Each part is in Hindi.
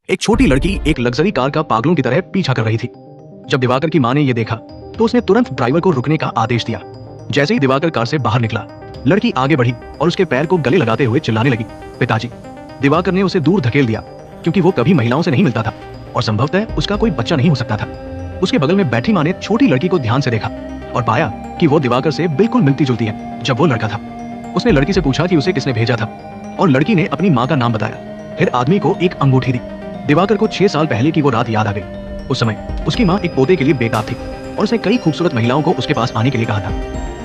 एक छोटी लड़की एक लग्जरी कार का पागलों की तरह पीछा कर रही थी। जब दिवाकर की मां ने यह देखा तो उसने तुरंत ड्राइवर को रुकने का आदेश दिया। जैसे ही दिवाकर कार से बाहर निकला, लड़की आगे बढ़ी और उसके पैर को गले लगाते हुए चिल्लाने लगी, पिताजी। दिवाकर ने उसे दूर धकेल दिया क्योंकि वो कभी महिलाओं से नहीं मिलता था और संभवतः उसका कोई बच्चा नहीं हो सकता था। उसके बगल में बैठी मां ने छोटी लड़की को ध्यान से देखा और पाया कि वो दिवाकर से बिल्कुल मिलती जुलती है जब वो लड़का था। उसने लड़की से पूछा कि उसे किसने भेजा था और लड़की ने अपनी मां का नाम बताया। फिर आदमी को एक अंगूठी दी। दिवाकर को 6 साल पहले की वो रात याद आ गई। उस समय उसकी मां एक पोते के लिए बेताब थी और उसने कई खूबसूरत महिलाओं को उसके पास आने के लिए कहा था,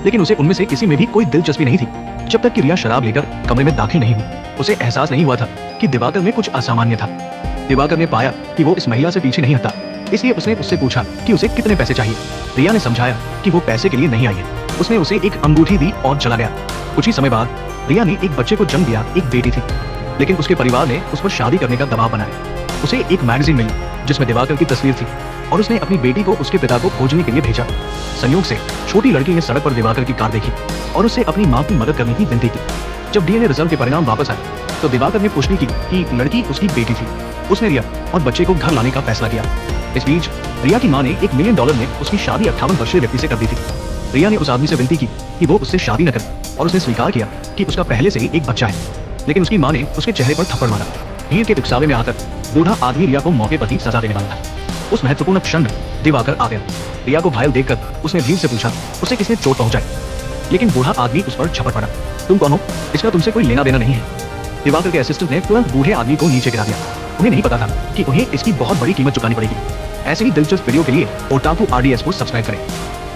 लेकिन उसे उनमें से किसी में भी कोई दिलचस्पी नहीं थी जब तक कि रिया शराब लेकर कमरे में दाखिल नहीं हुई। उसे एहसास नहीं हुआ था कि दिवाकर में कुछ असामान्य था। दिवाकर ने पाया कि वो इस महिला से पीछे नहीं हटता, इसलिए उसने उससे पूछा कि उसे कितने पैसे चाहिए। रिया ने समझाया कि वो पैसे के लिए नहीं आई है। उसने उसे एक अंगूठी दी और चला गया। कुछ ही समय बाद रिया ने एक बच्चे को जन्म दिया। एक बेटी थी, लेकिन उसके परिवार ने उस पर शादी करने का दबाव बनाया। उसे एक मैगजीन मिली जिसमें दिवाकर की तस्वीर थी और उसने अपनी बेटी को उसके पिता को खोजने के लिए भेजा। संयोग से छोटी लड़की ने सड़क पर दिवाकर की कार देखी और उससे अपनी मां की मदद करने की विनती की। जब डीएनए रिजल्ट के परिणाम वापस आए तो दिवाकर ने पुष्टि की कि लड़की उसकी बेटी थी। उसने रिया और बच्चे को घर लाने का फैसला किया। इस बीच रिया की मां ने $1 मिलियन में उसकी शादी 58 वर्षीय व्यक्ति से कर दी थी। रिया ने उस आदमी से विनती की कि वो उससे शादी न करे और उसने स्वीकार किया कि उसका पहले से ही एक बच्चा है, लेकिन उसकी मां ने उसके चेहरे पर थप्पड़ मारा। भीड़ के दिखावे में आकर बूढ़ा आदमी रिया को मौके पर ही सजा देने वाला था। उस महत्वपूर्ण क्षण में दिवाकर आ गया। रिया को घायल देखकर उसने भीड़ से पूछा उसे किसने चोट पहुंचाई, लेकिन बूढ़ा आदमी उस पर झपट पड़ा। तुम कौन हो? इसका तुमसे कोई लेना देना नहीं है। दिवाकर के असिस्टेंट ने तुरंत बूढ़े आदमी को नीचे गिरा दिया। उन्हें नहीं पता था कि उन्हें इसकी बहुत बड़ी कीमत चुकानी पड़ेगी। ऐसे ही दिलचस्प वीडियो के लिए ओटाकू RDS को सब्सक्राइब करें।